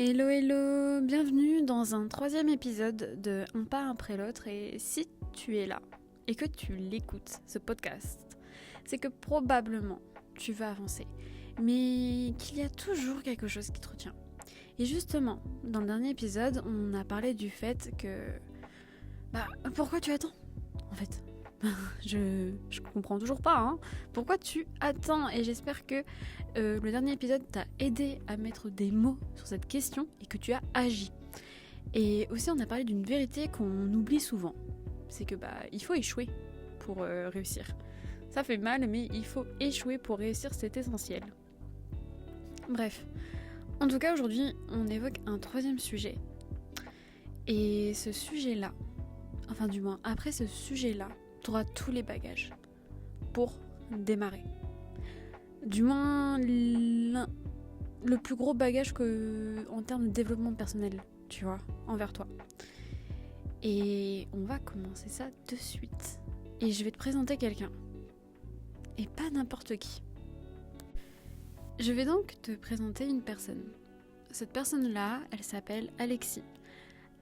Hello hello, bienvenue dans un 3e épisode de Un pas après l'autre. Et si tu es là et que tu l'écoutes, ce podcast, c'est que probablement tu vas avancer, mais qu'il y a toujours quelque chose qui te retient. Et justement, dans le dernier épisode, on a parlé du fait que... pourquoi tu attends en fait? Je comprends toujours pas, hein. Pourquoi tu attends? Et j'espère que le dernier épisode t'a aidé à mettre des mots sur cette question et que tu as agi. Et aussi, on a parlé d'une vérité qu'on oublie souvent. C'est que il faut échouer pour réussir. Ça fait mal, mais il faut échouer pour réussir, c'est essentiel. Bref. En tout cas, aujourd'hui, on évoque un 3e sujet. Et ce sujet-là, enfin du moins, après ce sujet-là, tu auras tous les bagages pour démarrer. Du moins, le plus gros bagage en termes de développement personnel, tu vois, envers toi. Et on va commencer ça de suite. Et je vais te présenter quelqu'un. Et pas n'importe qui. Je vais donc te présenter une personne. Cette personne-là, elle s'appelle Alexis.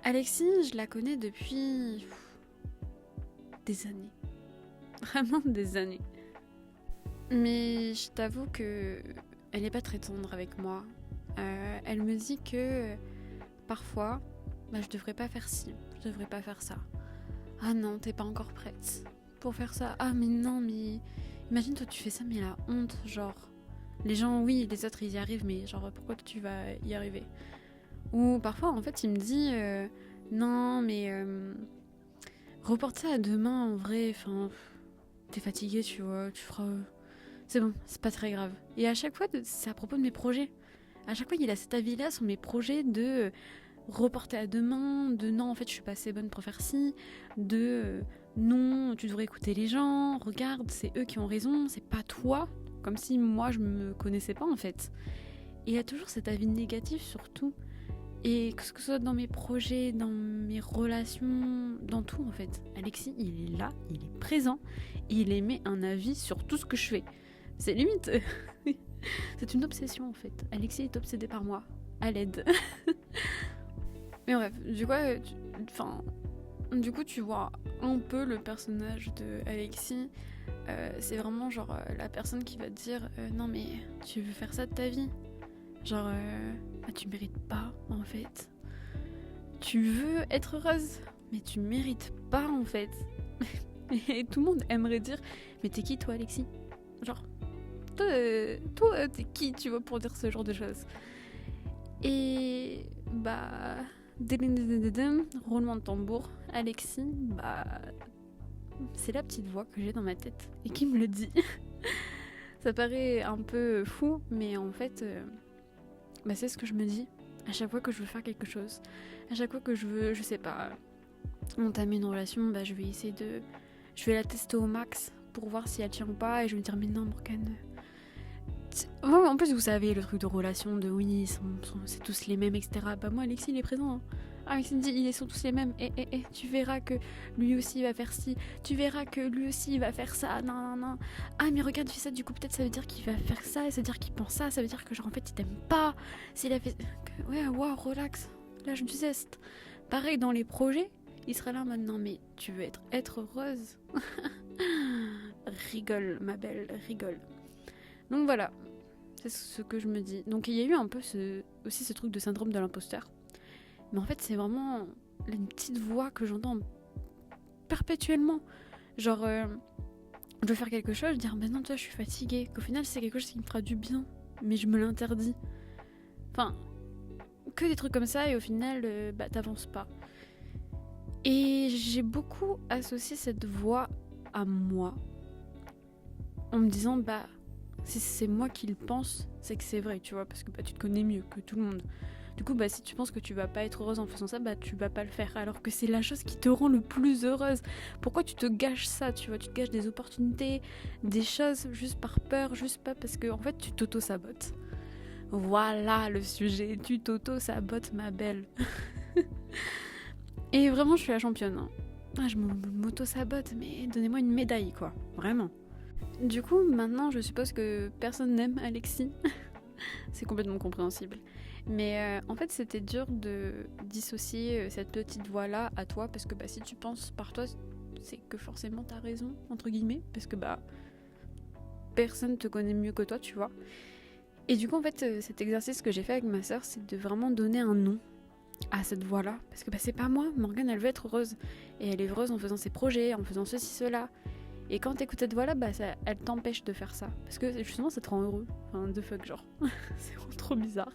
Alexis, je la connais depuis... des années. Vraiment des années. Mais je t'avoue que elle n'est pas très tendre avec moi. Elle me dit que parfois, je devrais pas faire ci, je devrais pas faire ça. Ah non, t'es pas encore prête pour faire ça. Ah mais non, mais imagine toi tu fais ça, mais la honte, genre. Les gens, oui, les autres ils y arrivent, mais genre pourquoi tu vas y arriver? Ou parfois en fait il me dit non mais reporte ça à demain en vrai, enfin t'es fatigué tu vois, tu feras... C'est bon, c'est pas très grave. Et à chaque fois c'est à propos de mes projets. À chaque fois il a cet avis-là sur mes projets de reporter à demain, de non en fait je suis pas assez bonne pour faire ci, de non tu devrais écouter les gens, regarde c'est eux qui ont raison, c'est pas toi. Comme si moi je me connaissais pas en fait. Et il a toujours cet avis négatif sur tout. Et que ce soit dans mes projets, dans mes relations, dans tout en fait. Alexis, il est là, il est présent, il émet un avis sur tout ce que je fais. C'est limite... c'est une obsession en fait. Alexis est obsédé par moi, à l'aide. Mais bref, du coup tu vois un peu le personnage de Alexis. C'est vraiment genre la personne qui va te dire non mais tu veux faire ça de ta vie? Genre tu mérites pas en fait. Tu veux être heureuse, mais tu mérites pas en fait. Et tout le monde aimerait dire mais t'es qui toi Alexis? Genre toi t'es qui tu vois pour dire ce genre de choses? Et roulement de tambour, Alexis, c'est la petite voix que j'ai dans ma tête et qui me le dit. Ça paraît un peu fou, mais en fait, c'est ce que je me dis à chaque fois que je veux faire quelque chose. À chaque fois que je veux, je sais pas, entamer une relation, je vais la tester au max pour voir si elle tient ou pas, et je vais me dire mais non Morgane. En plus vous savez le truc de relation de oui, c'est tous les mêmes, etc. Moi Alexis il est présent. Hein. Alexis me dit ils sont tous les mêmes. Tu verras que lui aussi il va faire ci. Tu verras que lui aussi il va faire ça. Non. Ah mais regarde il fait ça, du coup peut-être ça veut dire qu'il va faire ça, ça veut dire qu'il pense ça, ça veut dire que genre en fait il t'aime pas. S'il a fait... Ouais wow relax. Lâche du zeste. Pareil dans les projets, il sera là maintenant mais tu veux être heureuse. Rigole ma belle, rigole. Donc voilà, c'est ce que je me dis. Donc il y a eu un peu aussi ce truc de syndrome de l'imposteur. Mais en fait c'est vraiment une petite voix que j'entends perpétuellement. Genre, je veux faire quelque chose, je dis non toi je suis fatiguée. Qu'au final c'est quelque chose qui me fera du bien, mais je me l'interdis. Enfin, que des trucs comme ça et au final t'avances pas. Et j'ai beaucoup associé cette voix à moi. En me disant si c'est moi qui le pense, c'est que c'est vrai, tu vois, parce que tu te connais mieux que tout le monde. Du coup, si tu penses que tu vas pas être heureuse en faisant ça, tu vas pas le faire, alors que c'est la chose qui te rend le plus heureuse. Pourquoi tu te gâches ça, tu vois, tu te gâches des opportunités, des choses juste par peur, juste pas parce que en fait tu t'auto-sabotes. Voilà le sujet, tu t'auto-sabotes ma belle. Et vraiment je suis la championne. Hein. Je m'auto-sabote, mais donnez-moi une médaille quoi, vraiment. Du coup, maintenant, je suppose que personne n'aime Alexis. C'est complètement compréhensible. Mais en fait, c'était dur de dissocier cette petite voix-là à toi, parce que si tu penses par toi, c'est que forcément t'as raison, entre guillemets, parce que personne te connaît mieux que toi, tu vois. Et du coup, en fait, cet exercice que j'ai fait avec ma sœur, c'est de vraiment donner un nom à cette voix-là. Parce que c'est pas moi, Morgane, elle veut être heureuse. Et elle est heureuse en faisant ses projets, en faisant ceci, cela. Et quand t'écoutes cette voix-là, elle t'empêche de faire ça. Parce que justement, ça te rend heureux. Enfin, de fuck, genre. C'est vraiment trop bizarre.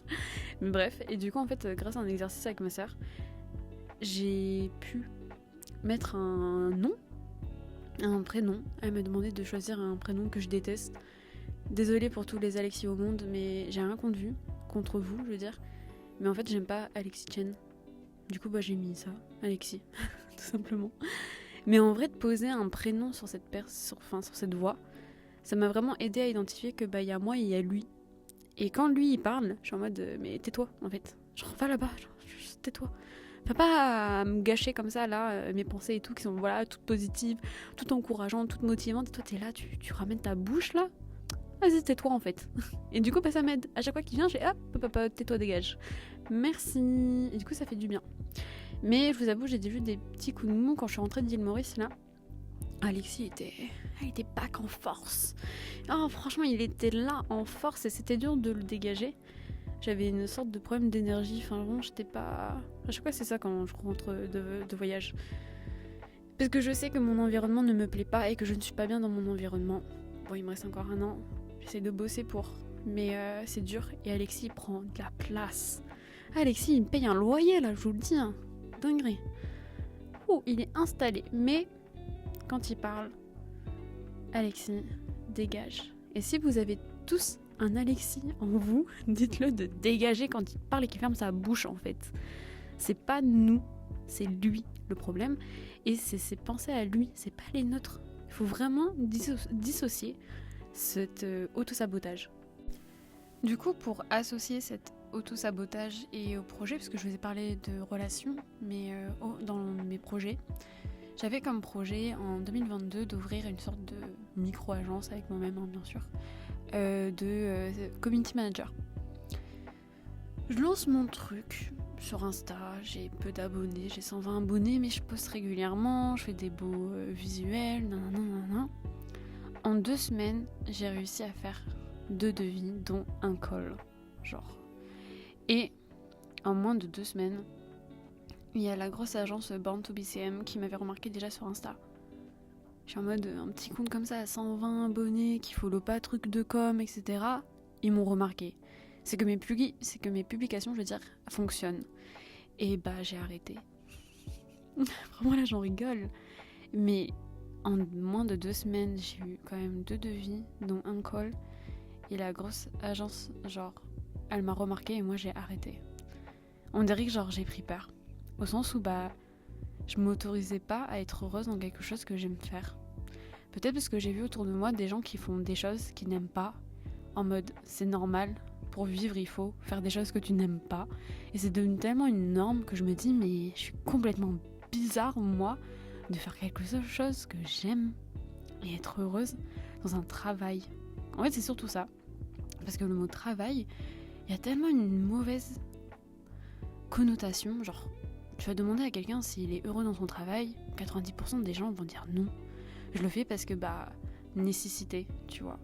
Mais bref, et du coup, en fait, grâce à un exercice avec ma sœur, j'ai pu mettre un nom, un prénom. Elle m'a demandé de choisir un prénom que je déteste. Désolée pour tous les Alexis au monde, mais j'ai rien contre vous, je veux dire. Mais en fait, j'aime pas Alexis Chen. Du coup, j'ai mis ça, Alexis, tout simplement. Mais en vrai, de poser un prénom sur cette sur cette voix, ça m'a vraiment aidé à identifier que y a moi et il y a lui. Et quand lui il parle, je suis en mode mais tais-toi en fait. Genre va là-bas, tais-toi. Fais pas à me gâcher comme ça là mes pensées et tout qui sont toutes positives, toutes encourageantes, toutes motivantes. Et toi t'es là, tu ramènes ta bouche là. Vas-y, tais-toi en fait. Et du coup, ça m'aide. À chaque fois qu'il vient, j'ai tais-toi, dégage. Merci. Et du coup, ça fait du bien. Mais je vous avoue, j'ai déjà eu des petits coups de mou quand je suis rentrée d'Île Maurice là. Alexis était back en force. Oh, franchement, il était là en force et c'était dur de le dégager. J'avais une sorte de problème d'énergie. Enfin, vraiment, j'étais pas. À chaque fois, c'est ça quand je rentre de voyage. Parce que je sais que mon environnement ne me plaît pas et que je ne suis pas bien dans mon environnement. Bon, il me reste encore un an. J'essaie de bosser pour. Mais c'est dur. Et Alexis, il prend de la place. Alexis, il me paye un loyer, là, je vous le dis. Hein. Dinguerie. Oh, il est installé. Mais, quand il parle, Alexis, dégage. Et si vous avez tous un Alexis en vous, dites-le de dégager quand il parle et qu'il ferme sa bouche, en fait. C'est pas nous, c'est lui, le problème. Et c'est ses pensées à lui, c'est pas les nôtres. Il faut vraiment dissocier cet auto-sabotage. Du coup, pour associer cet auto-sabotage et au projet, parce que je vous ai parlé de relations, mais dans mes projets, j'avais comme projet en 2022 d'ouvrir une sorte de micro-agence avec moi-même, bien sûr, de community manager. Je lance mon truc sur Insta, j'ai peu d'abonnés, j'ai 120 abonnés, mais je poste régulièrement, je fais des beaux visuels, nanana. En 2 semaines, j'ai réussi à faire 2 devis, dont un call, genre. Et en moins de 2 semaines, il y a la grosse agence Born to BCM qui m'avait remarqué déjà sur Insta. Je suis en mode un petit compte comme ça à 120 abonnés qui follow pas truc de com, etc. Ils m'ont remarqué. C'est que mes publications, je veux dire, fonctionnent. Et j'ai arrêté. Vraiment là, j'en rigole. Mais en moins de 2 semaines, j'ai eu quand même 2 devis, dont un call. Et la grosse agence, elle m'a remarqué et moi j'ai arrêté. On dirait que j'ai pris peur. Au sens où je m'autorisais pas à être heureuse dans quelque chose que j'aime faire. Peut-être parce que j'ai vu autour de moi des gens qui font des choses qu'ils n'aiment pas. En mode, c'est normal. Pour vivre, il faut faire des choses que tu n'aimes pas. Et c'est devenu tellement une norme que je me dis, mais je suis complètement bizarre, moi, de faire quelque chose que j'aime et être heureuse dans un travail. En fait, c'est surtout ça. Parce que le mot travail, il y a tellement une mauvaise connotation. Tu vas demander à quelqu'un s'il est heureux dans son travail, 90% des gens vont dire non. Je le fais parce que, nécessité, tu vois.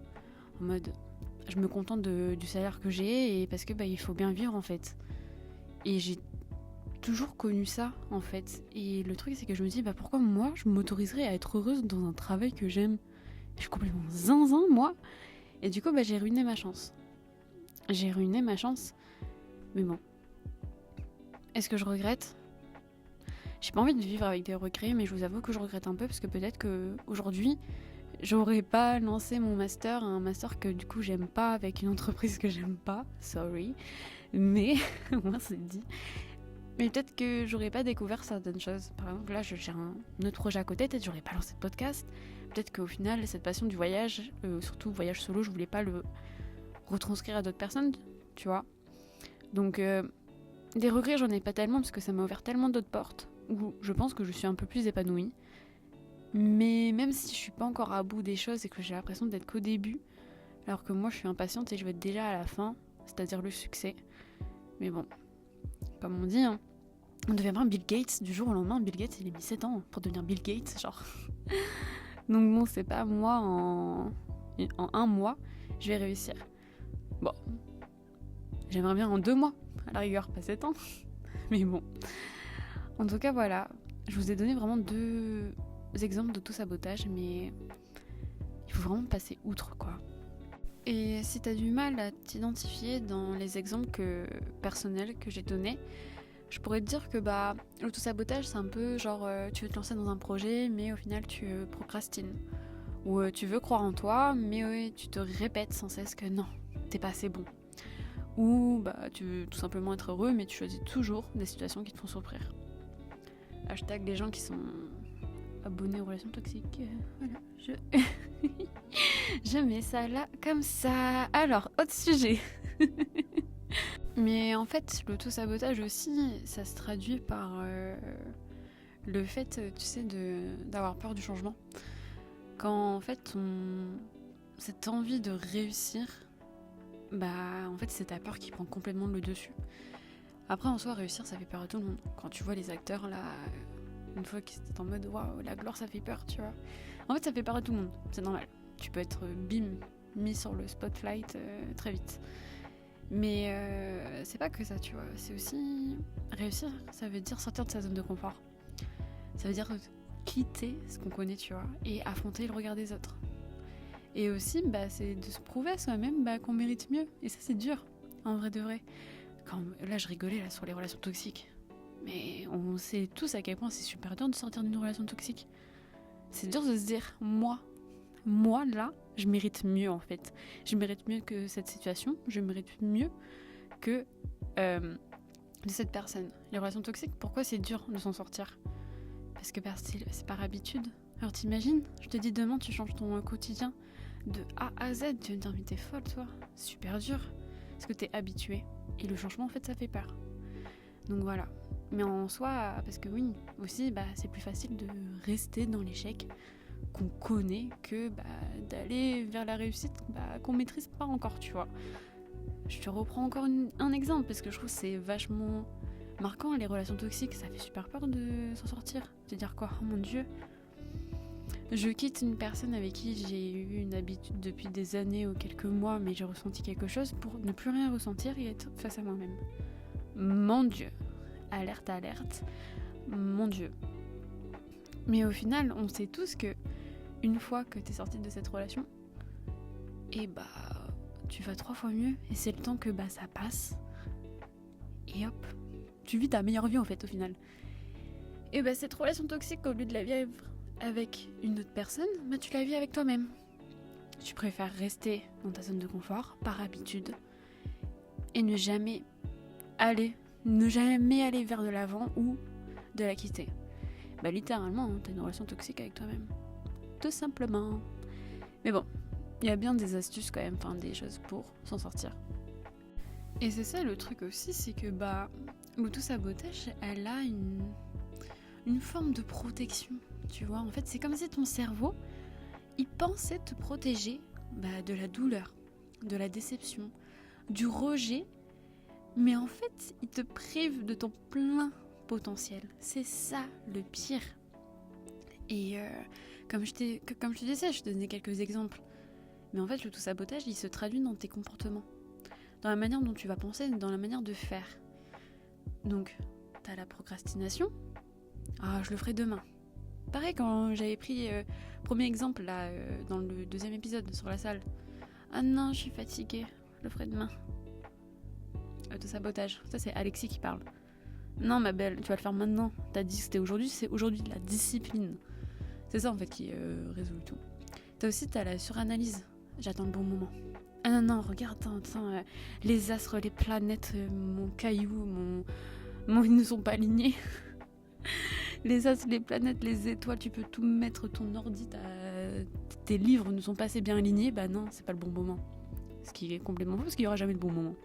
En mode, je me contente du salaire que j'ai et parce que il faut bien vivre en fait. Et j'ai toujours connu ça en fait. Et le truc c'est que je me dis pourquoi moi je m'autoriserais à être heureuse dans un travail que j'aime. Je suis complètement zinzin moi. Et du coup j'ai ruiné ma chance. Mais bon. Est-ce que je regrette ? J'ai pas envie de vivre avec des regrets, mais je vous avoue que je regrette un peu parce que peut-être que aujourd'hui j'aurais pas lancé mon master, un master que du coup j'aime pas avec une entreprise que j'aime pas, sorry, mais moi c'est dit. Mais peut-être que j'aurais pas découvert certaines choses. Par exemple là j'ai un autre projet à côté, peut-être j'aurais pas lancé de podcast. Peut-être qu'au final cette passion du voyage, surtout voyage solo, je voulais pas le retranscrire à d'autres personnes, tu vois. Donc des regrets j'en ai pas tellement parce que ça m'a ouvert tellement d'autres portes où je pense que je suis un peu plus épanouie. Mais même si je suis pas encore à bout des choses et que j'ai l'impression d'être qu'au début, alors que moi je suis impatiente et je veux être déjà à la fin, c'est-à-dire le succès, Mais bon, comme on dit, hein, on devient pas Bill Gates du jour au lendemain. Bill Gates, il a mis 7 ans pour devenir Bill Gates, genre. Donc bon, c'est pas moi en un mois, je vais réussir. Bon, j'aimerais bien en 2 mois, à la rigueur, pas 7 ans. Mais bon. En tout cas, voilà. Je vous ai donné vraiment 2 exemples d'auto-sabotage, mais il faut vraiment passer outre, quoi. Et si t'as du mal à t'identifier dans les exemples personnels que j'ai donnés, je pourrais te dire que l'auto-sabotage, c'est un peu genre tu veux te lancer dans un projet, mais au final tu procrastines. Ou tu veux croire en toi, mais tu te répètes sans cesse que non, t'es pas assez bon. Ou tu veux tout simplement être heureux, mais tu choisis toujours des situations qui te font souffrir. Hashtag les gens qui sont abonnés aux relations toxiques. Voilà, je mets ça là comme ça. Alors, autre sujet. Mais en fait, l'auto-sabotage aussi, ça se traduit par le fait, tu sais, d'avoir peur du changement. Quand en fait, cette envie de réussir, en fait, c'est ta peur qui prend complètement le dessus. Après, en soi, réussir, ça fait peur à tout le monde. Quand tu vois les acteurs là, une fois qu'ils étaient en mode waouh, la gloire, ça fait peur, tu vois. En fait, ça fait peur à tout le monde, c'est normal. Tu peux être mis sur le spotlight très vite. Mais c'est pas que ça, tu vois. C'est aussi réussir, ça veut dire sortir de sa zone de confort. Ça veut dire quitter ce qu'on connaît, tu vois, et affronter le regard des autres. Et aussi, c'est de se prouver à soi-même qu'on mérite mieux. Et ça, c'est dur, en vrai de vrai. Là, je rigolais là, sur les relations toxiques. Mais on sait tous à quel point c'est super dur de sortir d'une relation toxique. C'est dur de se dire, moi là, je mérite mieux en fait. Je mérite mieux que cette situation, je mérite mieux que de cette personne. Les relations toxiques, pourquoi c'est dur de s'en sortir ? Parce que c'est par habitude. Alors t'imagines, je te dis demain tu changes ton quotidien de A à Z, tu vas me dire mais t'es folle toi, c'est super dur. Parce que t'es habitué. Et le changement en fait ça fait peur. Donc voilà. Mais en soi, parce que oui, aussi c'est plus facile de rester dans l'échec qu'on connaît que d'aller vers la réussite qu'on maîtrise pas encore, tu vois. Je te reprends encore un exemple parce que je trouve que c'est vachement marquant, les relations toxiques, ça fait super peur de s'en sortir. De dire quoi, oh mon Dieu, je quitte une personne avec qui j'ai eu une habitude depuis des années ou quelques mois, mais j'ai ressenti quelque chose pour ne plus rien ressentir et être face à moi-même. Mon Dieu, alerte, mon Dieu. Mais au final, on sait tous que une fois que t'es sorti de cette relation, tu vas 3 fois mieux et c'est le temps que ça passe et hop, tu vis ta meilleure vie en fait au final. Et cette relation toxique, au lieu de la vivre avec une autre personne, tu la vis avec toi-même. Tu préfères rester dans ta zone de confort par habitude et ne jamais aller vers de l'avant ou de la quitter. Littéralement, t'as une relation toxique avec toi-même. Tout simplement. Mais bon, il y a bien des astuces quand même, des choses pour s'en sortir. Et c'est ça le truc aussi, c'est que l'auto-sabotage, elle a une forme de protection, tu vois. En fait, c'est comme si ton cerveau, il pensait te protéger de la douleur, de la déception, du rejet, mais en fait, il te prive de ton plein potentiel. C'est ça le pire. Et comme je te disais, je te donnais quelques exemples. Mais en fait, l'auto-sabotage, il se traduit dans tes comportements. Dans la manière dont tu vas penser, dans la manière de faire. Donc, t'as la procrastination. Ah, je le ferai demain. Pareil, quand j'avais pris premier exemple, là, dans le 2e épisode, sur la salle. Ah non, je suis fatiguée, je le ferai demain. Auto-sabotage, ça c'est Alexis qui parle. Non, ma belle, tu vas le faire maintenant. T'as dit que c'était aujourd'hui, c'est aujourd'hui, la discipline. C'est ça en fait qui résout tout. T'as la suranalyse. J'attends le bon moment. Ah non, regarde, attends, les astres, les planètes, mon caillou, ils ne sont pas alignés. Les astres, les planètes, les étoiles, tu peux tout mettre, ton ordi, tes livres ne sont pas assez bien alignés. Non, c'est pas le bon moment. Ce qui est complètement faux, parce qu'il n'y aura jamais de bon moment.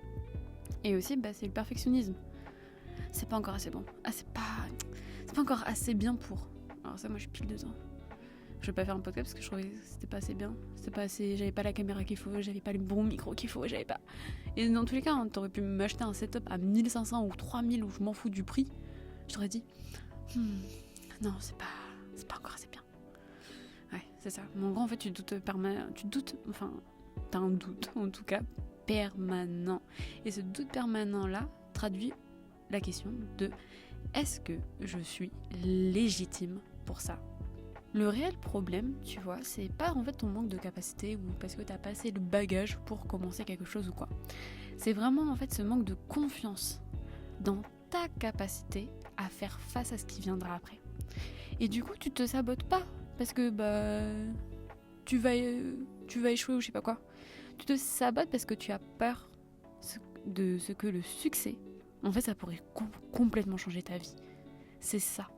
Et aussi, c'est le perfectionnisme. C'est pas encore assez bon. Ah, c'est pas encore assez bien pour. Alors ça, moi, je suis pile dedans. je vais pas faire un podcast parce que je trouvais que c'était pas assez bien. J'avais pas la caméra qu'il faut, j'avais pas le bon micro qu'il faut, j'avais pas. Et dans tous les cas, t'aurais pu m'acheter un setup à 1500 ou 3000 où je m'en fous du prix. Je t'aurais dit, non, c'est pas encore assez bien. Ouais, c'est ça. Mais en gros, en fait, t'as un doute, en tout cas, permanent. Et ce doute permanent-là traduit la question de est-ce que je suis légitime pour ça ? Le réel problème, tu vois, c'est pas en fait ton manque de capacité ou parce que t'as pas assez le bagage pour commencer quelque chose ou quoi. C'est vraiment en fait ce manque de confiance dans ta capacité à faire face à ce qui viendra après. Et du coup, tu te sabotes pas parce que tu vas échouer ou je sais pas quoi. Tu te sabotes parce que tu as peur de ce que le succès, en fait, ça pourrait complètement changer ta vie. C'est ça.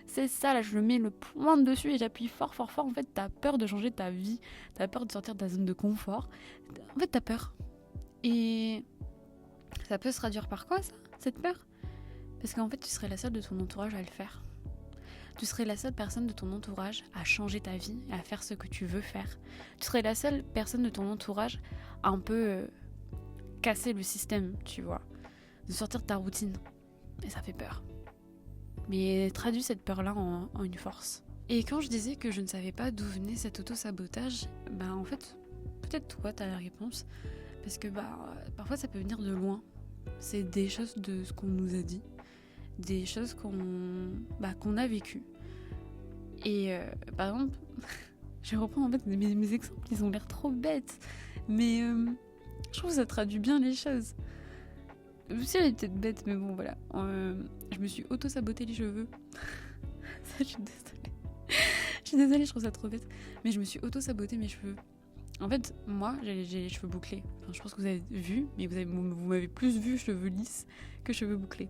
C'est ça, là, je mets le point dessus et j'appuie fort. En fait, t'as peur de changer ta vie. T'as peur de sortir de ta zone de confort. En fait, t'as peur. Et ça peut se traduire par quoi, ça, cette peur ? Parce qu'en fait, tu serais la seule de ton entourage à le faire. Tu serais la seule personne de ton entourage à changer ta vie, à faire ce que tu veux faire. Tu serais la seule personne de ton entourage à un peu casser le système, tu vois. De sortir de ta routine. Et ça fait peur. Mais traduis cette peur-là en une force. Et quand je disais que je ne savais pas d'où venait cet auto-sabotage, en fait, peut-être toi, t'as la réponse. Parce que parfois, ça peut venir de loin. C'est des choses de ce qu'on nous a dit. Des choses qu'on a vécues. Et par exemple, je reprends en fait mes exemples, ils ont l'air trop bêtes. Mais je trouve que ça traduit bien les choses. Si elle est peut-être bête, mais bon voilà. Je me suis auto-saboté les cheveux. Ça, je suis désolée, je trouve ça trop bête. Mais je me suis auto-saboté mes cheveux. En fait, moi, j'ai les cheveux bouclés. Enfin, je pense que vous avez vu, mais vous m'avez plus vu cheveux lisses que cheveux bouclés.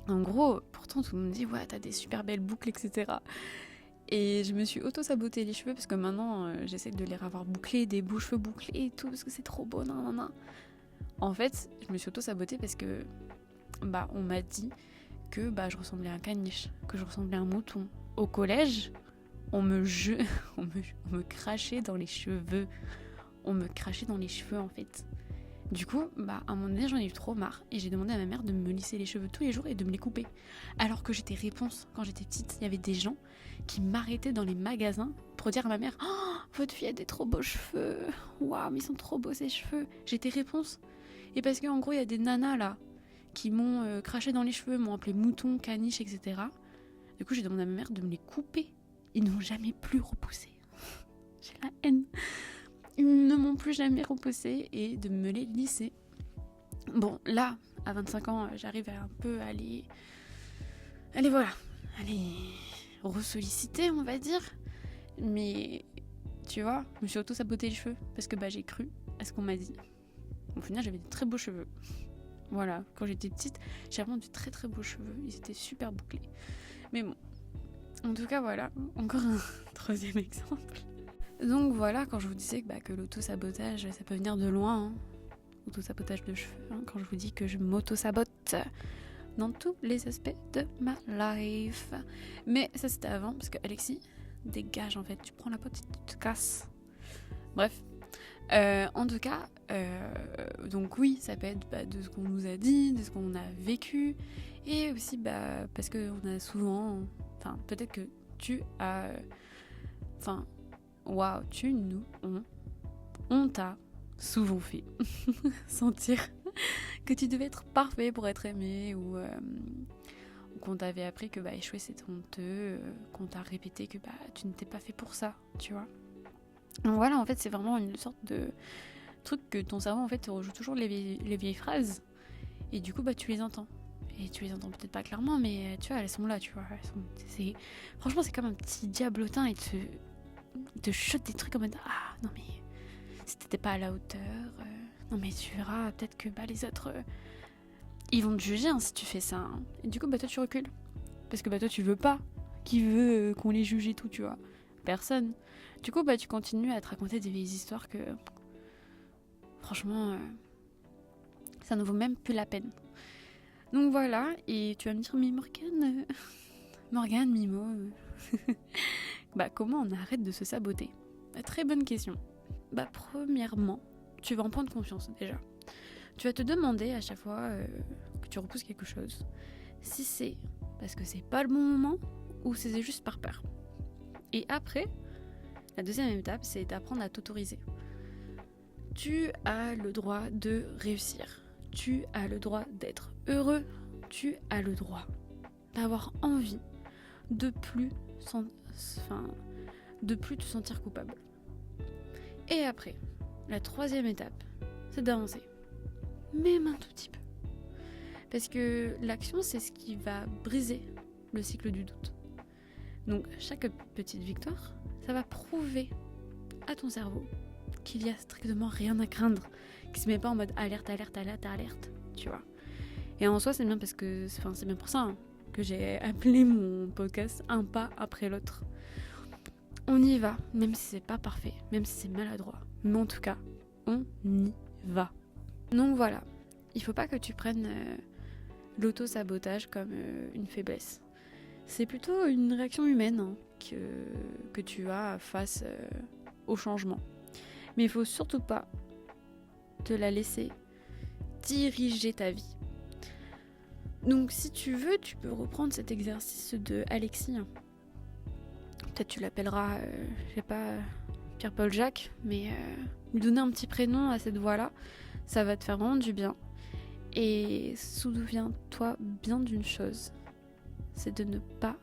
En gros, pourtant, tout le monde me dit, ouais, t'as des super belles boucles, etc. Et je me suis auto-saboté les cheveux parce que maintenant, j'essaie de les avoir bouclés, des beaux cheveux bouclés et tout, parce que c'est trop beau, nan. En fait, je me suis auto-sabotée parce que on m'a dit que je ressemblais à un caniche, que je ressemblais à un mouton. Au collège, on me crachait dans les cheveux. On me crachait dans les cheveux en fait. Du coup, à un moment donné, j'en ai eu trop marre et j'ai demandé à ma mère de me lisser les cheveux tous les jours et de me les couper. Alors que j'étais réponse, quand j'étais petite, il y avait des gens qui m'arrêtaient dans les magasins pour dire à ma mère « Oh, votre fille a des trop beaux cheveux. Waouh, mais ils sont trop beaux ces cheveux. » J'étais réponse. Et parce qu'en gros, il y a des nanas là qui m'ont craché dans les cheveux, m'ont appelé mouton, caniche, etc. Du coup, j'ai demandé à ma mère de me les couper. Ils n'ont jamais plus repoussé. J'ai la haine. Ils ne m'ont plus jamais repoussé et de me les lisser. Bon, là, à 25 ans, j'arrive à un peu à les ressolliciter, on va dire. Mais, tu vois, je me suis auto-saboté les cheveux parce que j'ai cru à ce qu'on m'a dit. Au final, j'avais des très beaux cheveux. Voilà, quand j'étais petite, j'avais vraiment de très très beaux cheveux. Ils étaient super bouclés. Mais bon, en tout cas, voilà, encore un troisième exemple. Donc voilà, quand je vous disais que l'auto-sabotage, ça peut venir de loin. Hein. Auto-sabotage de cheveux, hein, quand je vous dis que je m'auto-sabote dans tous les aspects de ma life. Mais ça, c'était avant, parce que Alexis, dégage en fait. Tu prends la pote et tu te casses. Bref. En tout cas, donc oui, ça peut être de ce qu'on nous a dit, de ce qu'on a vécu, et aussi parce qu'on a souvent, enfin peut-être que tu as, on t'a souvent fait sentir que tu devais être parfait pour être aimé, ou qu'on t'avait appris que échouer c'était honteux, qu'on t'a répété que tu n'étais pas fait pour ça, tu vois. Donc voilà, en fait, c'est vraiment une sorte de truc que ton cerveau, en fait, te rejoue toujours les vieilles phrases. Et du coup, tu les entends. Et tu les entends peut-être pas clairement, mais tu vois, elles sont là, tu vois. Franchement, c'est comme un petit diablotin et te chote des trucs en mode « Ah, non mais, si t'étais pas à la hauteur, non mais tu verras, peut-être que les autres, ils vont te juger si tu fais ça. Hein. » Et du coup, toi, tu recules. Parce que toi, tu veux pas. Qui veut qu'on les juge et tout, tu vois. Personne. Du coup, tu continues à te raconter des vieilles histoires que, franchement, ça ne vaut même plus la peine. Donc voilà, et tu vas me dire, mais Morgane, Mimo, Comment on arrête de se saboter ? Très bonne question. Premièrement, tu vas en prendre confiance déjà. Tu vas te demander à chaque fois que tu repousses quelque chose, si c'est parce que c'est pas le bon moment ou si c'est juste par peur. Et après, la deuxième étape, c'est d'apprendre à t'autoriser. Tu as le droit de réussir. Tu as le droit d'être heureux. Tu as le droit d'avoir envie de plus te sentir coupable. Et après, la troisième étape, c'est d'avancer. Même un tout petit peu. Parce que l'action, c'est ce qui va briser le cycle du doute. Donc, chaque petite victoire, ça va prouver à ton cerveau qu'il y a strictement rien à craindre, qu'il se met pas en mode alerte, tu vois. Et en soi, c'est bien parce que, c'est bien pour ça que j'ai appelé mon podcast Un pas après l'autre. On y va, même si c'est pas parfait, même si c'est maladroit. Mais en tout cas, on y va. Donc voilà, il faut pas que tu prennes l'auto-sabotage comme une faiblesse. C'est plutôt une réaction humaine que tu as face au changement. Mais il faut surtout pas te la laisser diriger ta vie. Donc si tu veux, tu peux reprendre cet exercice de Alexis. Peut-être tu l'appelleras, Pierre-Paul Jacques, mais lui donner un petit prénom à cette voix-là, ça va te faire vraiment du bien. Et souviens-toi bien d'une chose, c'est de ne pas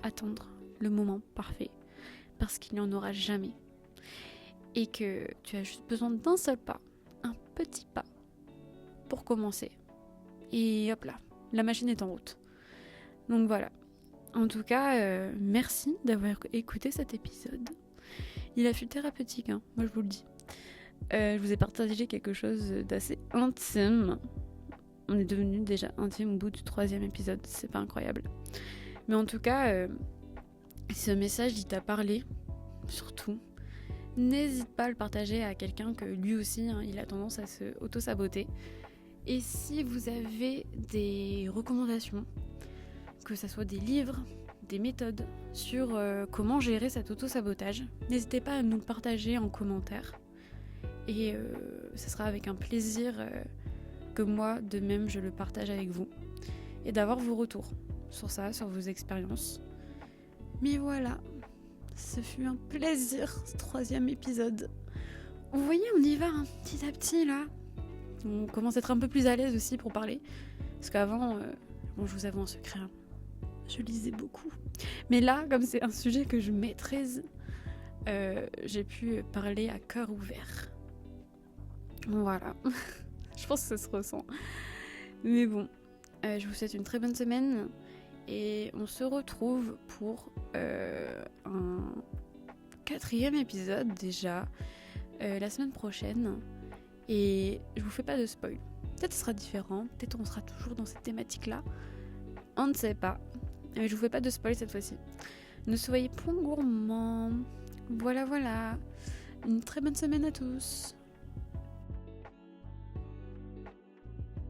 attendre le moment parfait, parce qu'il n'y en aura jamais. Et que tu as juste besoin d'un seul pas, un petit pas, pour commencer. Et hop là, la machine est en route. Donc voilà. En tout cas, merci d'avoir écouté cet épisode. Il a fut thérapeutique, moi je vous le dis. Je vous ai partagé quelque chose d'assez intime. On est devenu déjà intime au bout du 3e épisode, c'est pas incroyable. Mais en tout cas, si ce message il t'a parlé, surtout, n'hésite pas à le partager à quelqu'un que lui aussi, il a tendance à se auto-saboter. Et si vous avez des recommandations, que ce soit des livres, des méthodes sur comment gérer cet auto-sabotage, n'hésitez pas à nous le partager en commentaire. Et ce sera avec un plaisir que moi, de même, je le partage avec vous. Et d'avoir vos retours sur ça, sur vos expériences. Mais voilà, ce fut un plaisir, ce 3e épisode. Vous voyez, on y va petit à petit là. On commence à être un peu plus à l'aise aussi pour parler. Parce qu'avant, je vous avoue un secret, je lisais beaucoup. Mais là, comme c'est un sujet que je maîtrise, j'ai pu parler à cœur ouvert. Voilà. Je pense que ça se ressent. Mais bon, je vous souhaite une très bonne semaine. Et on se retrouve pour un 4e épisode déjà la semaine prochaine. Et je vous fais pas de spoil. Peut-être ce sera différent, peut-être on sera toujours dans cette thématique-là. On ne sait pas. Mais je vous fais pas de spoil cette fois-ci. Ne soyez point gourmands. Voilà. Une très bonne semaine à tous.